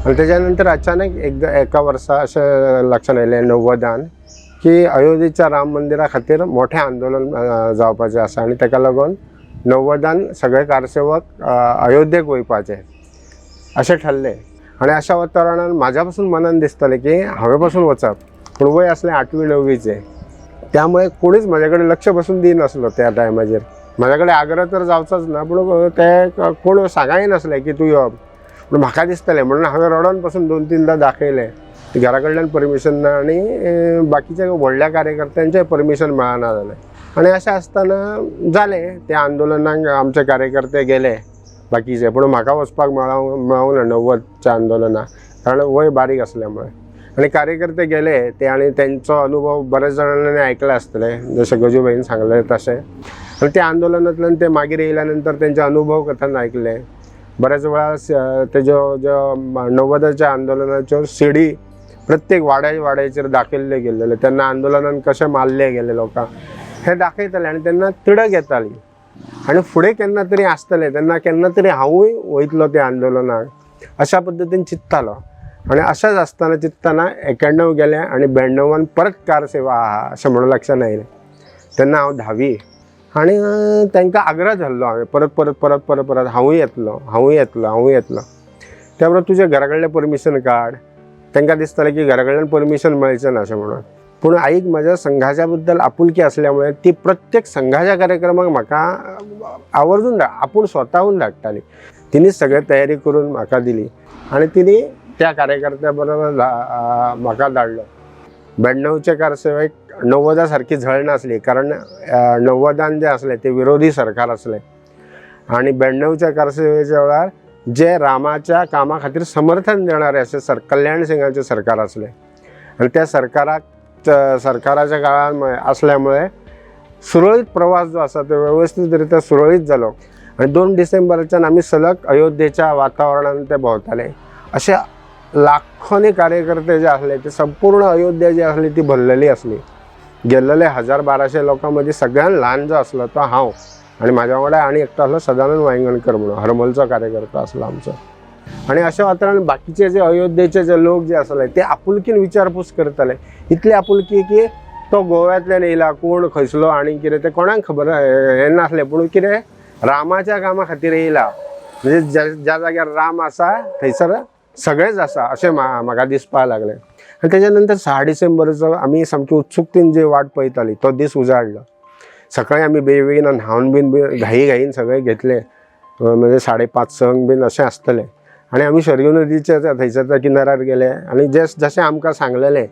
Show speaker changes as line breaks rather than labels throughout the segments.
आणि त्याच्यानंतर अचानक एकदा एका वर्सा अशें लक्षात आयलें 90 की अयोध्येच्या राम मंदिरा खातीर मोठें आंदोलन जावपाचें आसा आनी ताका लागून 90 सगळे कारसेवक अयोध्येक वयपाचे अशें ठरलें। आणि अशा वातावरणात माझ्या पासून मनान दिसतालें की हांवें पासून वचप, पूण वय आसलें 8वी 9वीचें, त्यामुळे कोणीच माझ्या कडेन लक्ष पासून दिनासलो त्या टायमाचेर। माझ्या कडेन आग्रह तर जावचोच ना, पूण ते कोण सांगाय नासले की तूं यो, पूण म्हाका दिसतालें म्हणून हांवें रडोन पासून 2-3दां दाखयलें। घरा कडल्यान परमिशन ना आनी बाकीच्या व्हडल्या कार्यकर्त्यांचें परमिशन मेळना जालें। आनी अशें आसतना जालें तें आंदोलनाक आमचे कार्यकर्ते गेले बाकीचे, पूण म्हाका वचपाक मेळूंक ना 90च्या आंदोलनाक, कारण वय बारीक आसल्यामुळे। आणि कार्यकर्ते गेले ते आणि त्यांचो अनुभव बऱ्याच जणांनी ऐकला आसतले, जशें गजूबाईन सांगले तशें। आणि त्या आंदोलनांतल्यान ते मागीर येयल्यानंतर त्यांचे अनुभव कथन ऐकले। बऱ्याच वेळा तेज्यो ज्यो 90च्या आंदोलनाच्यो सीडी प्रत्येक वाड्याचेर दाखयल्ले गेल्ले, तेन्ना आंदोलनान कशें मारले गेले लोकांक हे दाखयताले आनी तेन्ना तिडक येताली। आणि फुडें केन्ना तरी आसतलें तेन्ना केन्ना तरी हांवूय वयतलो त्या आंदोलनाक अशा पद्दतीन चिंत्तालो। आणि अशेंच आसतना चिंत्तना 91 गेलें आनी 92 परत कारसेवा आहा अशें म्हणून लक्षात आयलें। तेन्ना हांव 10वी आनी तांकां आग्रह धरलो हांवें परत हांवूय येतलो। त्या बरोबर तुज्या घरा कडलें परमिशन काड। तांकां दिसतालें की घरा कडल्यान परमिशन मेळचें ना अशें म्हणून, पूण आईक म्हज्या संघाच्या बद्दल आपुलकी असल्यामुळे ती प्रत्येक संघाच्या कार्यक्रमाक म्हाका आवर्जून आपूण स्वताहून धाडटाली। तिणी सगळे तयारी करून म्हाका दिली आनी तिणी त्या कार्यकर्त्या बरोबर म्हाका धाडलो। 92चे कारसेवेक 90 सारकी झळ नासली, कारण 90 जे आसले ते विरोधी सरकार आसले आनी 92च्या कारसेवेच्या वेळार जे रामाच्या कामा खातीर समर्थन देणारे अशें कल्याण सिंगाचें सरकार आसलें। आनी त्या सरकाराच्या काळान असल्यामुळे सुरळीत प्रवास जो आसा तो व्यवस्थितरित्या सुरळीत जालो। आणि 2 डिसेंबराच्यान आमी सलग अयोध्येच्या वातावरणान ते भोंवताले। अशे लाखोनी कार्यकर्ते जे आसले ते संपूर्ण अयोध्या जी आसली ती भरलेली आसली। गेल्लेले 1000-1200 लोकां मदीं सगळ्यान ल्हान जो आसलो तो हांव, आनी म्हाज्या वांगडा आनी एकटो आसलो सदानंद वांयगणकर म्हणून, हरमलचो कार्यकर्तो आसलो आमचो। आणि अशा वातावरणात बाकीचे जे अयोध्येचे जे लोक जे आसले ते आपुलकीन विचारपूस करताले। इतली आपुलकी की तो गोव्यातल्यान येयला, कोण खंयसलो आनी कितें ते कोणाक खबर हें नासलें, पूण कितें रामाच्या कामा खातीर येयला, म्हणजे ज्या जाग्यार राम आसा थंयसर सगळेच आसा अशें म्हाका दिसपाक लागलें। आनी तेच्या नंतर 6 डिसेंबराचो आमी सामकी उत्सुकतेन जी वाट पळयताली तो दीस उजाडलो। सकाळीं आमी बेगीन न्हावन बीन घाईन सगळे घेतले, म्हणजे 5:30 बीन अशें आसतलें। आनी आमी शरयू नदीच्या थंयसर किनाऱ्यार गेले आनी जशें आमकां सांगलेलें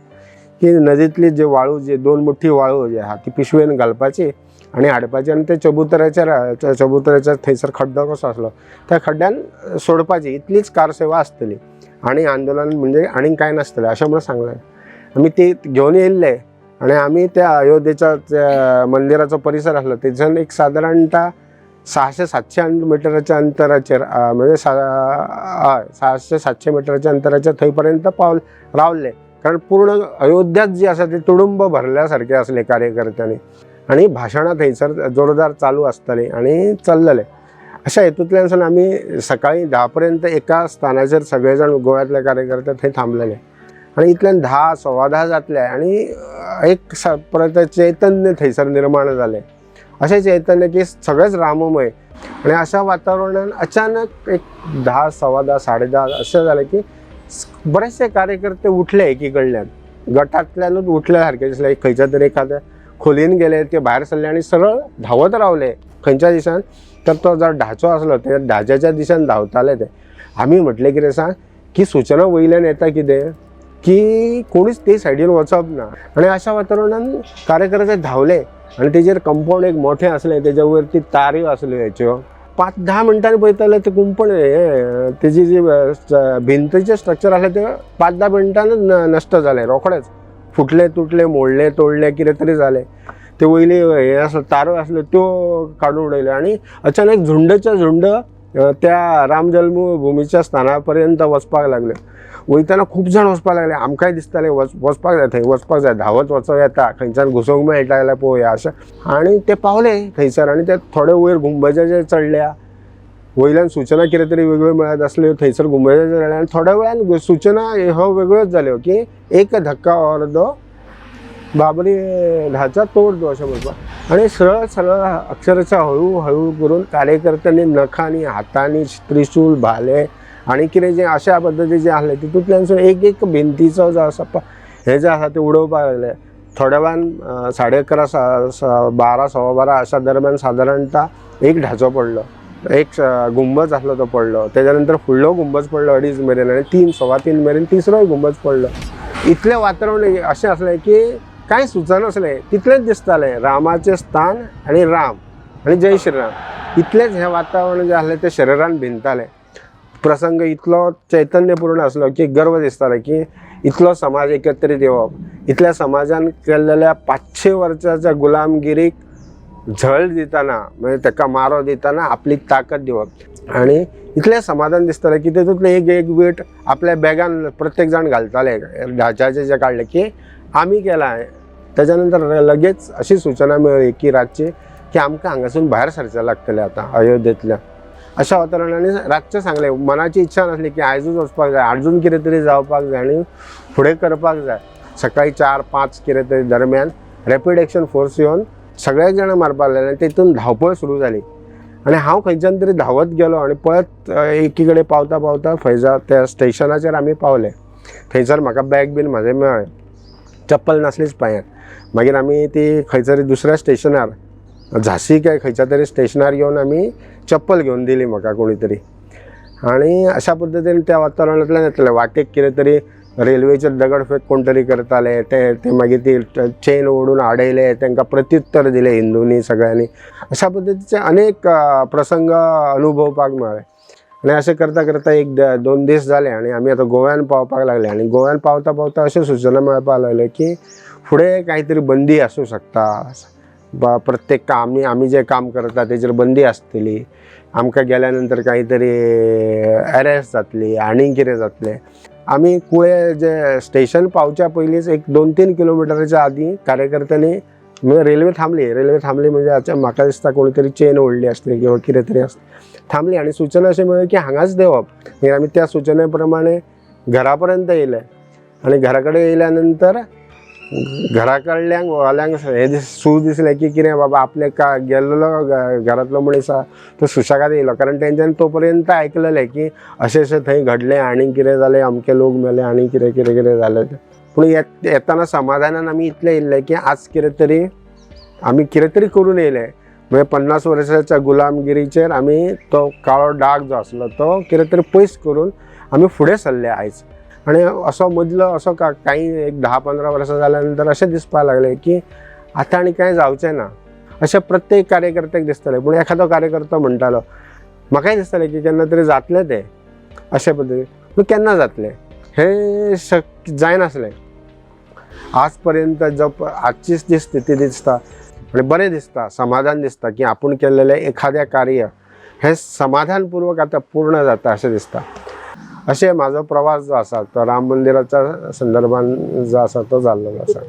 की नदींतली जी वाळू जी 2 मुठ्ठी वाळू जी आहा ती पिशवेन घालपाची आनी हाडपाची आनी ते चबुतऱ्याच्या थंयसर खड्डो कसो आसलो त्या खड्ड्यान सोडपाची, इतलीच कारसेवा आसतली आनी आंदोलन म्हणजे आनीक कांय नासतलें अशें म्हणून सांगलें। आमी ती घेवन येयल्ले आनी आमी त्या अयोध्येच्या मंदिराचो परिसर आसलो थंयच्यान एक सादारणता 600-700 मिटराच्या अंतराचेर, म्हणजे 600-700 मिटराच्या अंतराचेर थंय पर्यंत रावले, कारण पूर्ण अयोध्याच जी आसा ती तुडुंब भरल्या सारके आसले कार्यकर्त्यांनी। आनी भाशणां थंयसर जोरदार चालू आसतालीं आनी चल्लेले। अशा हेतूंतल्यान आमी सकाळीं 10 पर्यंत एका स्थानाचेर सगळे जाण गोव्यातले कार्यकर्ते थंय थांबलेले आनी इतल्यान 10-10:15 जातले आनी एक परत चैतन्य थंयसर निर्माण जालें। अशें चैतन्य की सगळेंच राममय। आणि अशा वातावरणात अचानक एक 10-10:15 10:30 अशें जालें की बरेचसे कार्यकर्ते उठले एकीकडल्यान, गटांतल्यानूच उठल्या सारके दिसले। खंयच्या तरी एखाद्या खोलीन गेले, ते भायर सरले आनी सरळ धांवत रावले खंयच्या दिसान, तर तो जो ढाचो आसलो त्या ढाच्याच्या दिशेन धांवताले ते। आमी म्हटलें कितें सांग की सूचना वयल्यान येता कितें की कोणीच ते सायडीन वचप ना। आणि अशा वातावरणात कार्यकर्ते धांवले आनी तेजेर कंपाऊंड एक मोठें आसलें, तेजे वरती ताऱ्यो आसल्यो हेच्यो। 5-10 मिनटांनी पळयताले ते कुंपण तेजी जी भिंतीचें स्ट्रक्चर आसलें तें 5-10 मिनटांनूच नश्ट जालें, रोखडेंच फुटले तुटले मोडले तोडले कितें तरी जालें। ते वयली हे आसलो तारो आसल्यो त्यो काडून उडयले आनी अचानक झुंडच्या झुंड त्या राम जन्मभुमीच्या स्थाना पर्यंत वचपाक लागले। वयताना खूब जाण वचपाक लागले, आमकांय दिसतालें वचपाक जाय, थंय वचपाक जाय, धांवत वचूं येता, खंयच्यान घुसोवंक मेळटा जाल्यार पळोवया अशें। आनी ते पावले थंयसर आनी ते थोडे वयर गुंबजाचेर चडल्या वयल्यान सूचना कितें तरी वेगळ्यो मेळत आसल्यो थंयसर घुमयत रावले आनी थोड्या वेळान सूचना ह्यो वेगळ्योच जाल्यो की एक धक्का और दो बाबरी ढाचा तोड दो अशें म्हणपाक आनी सरळ सरळ अक्षरशः हळू हळू करून कार्यकर्त्यांनी नखांनी हातांनी त्रिशूल भाले आनी कितें जें अशा पद्दतीन जें आहलें तितूंतल्यान एक एक भिंतीचो जो आसा हें जें आसा तें उडोवपाक लागले थोड्या वेळान 11:30 12 12:15 अशा दरम्यान सादारणता एक ढाचो पडलो एक गुंबज आसलो तो पडलो तेच्या नंतर फुडलो गुंबज पडलो 2:30 मेरेन आनी 3 3:15 मेरेन तिसरोय गुंबज पडलो इतलें वातावरण अशें आसलें की कांय सुचनासलें तितलेंच दिसतालें रामाचें स्थान आनी राम आनी जय श्रीराम इतलेंच हें वातावरण जें आसलें तें शरिरान भिनतालें प्रसंग इतलो चैतन्यपूर्ण आसलो की गर्व दिसतालो की इतलो समाज एकत्रीत येवप इतल्या समाजान केल्लेल्या 500 वर्सांच्या गुलामगिरीक झळ दितना म्हणजे ताका मारो दितना आपली ताकद दिवप आनी इतलें समाधान दिसतालें की तेतूंतलें एक एक वीट आपल्या बॅगान प्रत्येक जाण घालताले ढाच्याचें जें काडलें की आमी केलां तेच्या नंतर लगेच अशी सूचना मेळ्ळी की रातची की आमकां हांगासून भायर सरचें लागतलें आतां अयोध्येंतल्यान अशा वातावरणाने रातचें सांगलें मनाची इच्छा नासली की आयजूच वचपाक जाय आजून कितें तरी जावपाक जाय आनी फुडें करपाक जाय सकाळी 4-5 कितें तरी दरम्यान रॅपीड एक्शन फोर्स येवन सगळ्याक जाणां मारपाक लागले आनी तेतून धांवपळ सुरू जाली आनी हांव खंयच्यान तरी धांवत गेलो आनी पळत एकी कडेन पावता पावता फैजा त्या स्टेशनाचेर आमी पावले थंयसर म्हाका बॅग बीन म्हाजें मेळ्ळें चप्पल नासलीच पांयार मागीर आमी ती खंयतरी दुसऱ्या स्टेशनार झांसी काय खंयच्या तरी स्टेशनार येवन आमी चप्पल घेवन दिली म्हाका कोणी तरी आनी अशा पद्दतीन त्या वातावरणांतल्यान येतलें वाटेक कितें तरी रेल्वेचेर दगडफेक कोण तरी करताले ते मागीर ती चेन ओडून आडयले तांकां प्रत्युत्तर दिलें हिंदूंनी सगळ्यांनी अशा पद्दतीचे अनेक प्रसंग अनुभवपाक मेळ्ळे आनी अशें करता करता 1-2 दीस जाले आनी आमी आतां गोव्यान पावपाक लागले आनी गोव्यान पावता पावता अश्यो सूचना मेळपाक लागल्यो की फुडें कांय तरी बंदी आसूं शकता प्रत्येक आमी जें काम करता तेजेर बंदी आसतली आमकां गेल्या नंतर कांय तरी अरेस्ट जातली आनी कितें जातलें आमी कुळे जे स्टेशन पावच्या पयलींच एक 2-3 किलोमिटराच्या आदीं कार्यकर्त्यांनी रेल्वे थांबली म्हणजे म्हाका दिसता कोणी तरी चेन ओडली आसली किंवा कितें तरी थांबली आनी सूचना अशें मेळ्ळी की हांगाच देवप मागीर आमी त्या सुचने प्रमाणे घरा पर्यंत येयले आनी घरा कडेन येयल्या नंतर घरा कडल्यांक वाल्यांक हे सू दिसलें की कितें बाबा आपले गेल्लो घरांतलो मनीस तो सुशेगाद येयलो कारण तेंच्यांनी तो पर्यंत आयकलेलें की अशें थंय घडलें आनी कितें जालें अमके लोक मेले आनी कितें कितें कितें जालें पूण येताना समाधानान आमी इतलें येयल्ले की आज आमी कितें तरी करून येयले म्हणजे 50 वर्साच्या गुलामगिरीचेर आमी तो काळो डाग जो आसलो तो कितें तरी पयस करून आमी फुडें सरले आयज आनी असो मदलो असो काही एक 10-15 वर्सां जाल्या नंतर अशें दिसपाक लागलें की आतां आनी कांय जावचें ना अशें प्रत्येक कार्यकर्त्याक दिसतालें पूण एखादो कार्यकर्तो म्हणटालो म्हाकाय दिसतालें की केन्ना तरी जातलें तें अशे पद्दतीन पूण केन्ना जातलें हें जायनासलें आज पर्यंत जो आजची जी स्थिती दिसता आनी बरें दिसता समाधान दिसता की आपूण केल्लेलें एखादें कार्य हें समाधानपूर्वक आतां पूर्ण जाता अशें दिसता अशें म्हाजो प्रवास जो आसा तो राम मंदिराच्या संदर्भान जो आसा तो जाल्लो आसा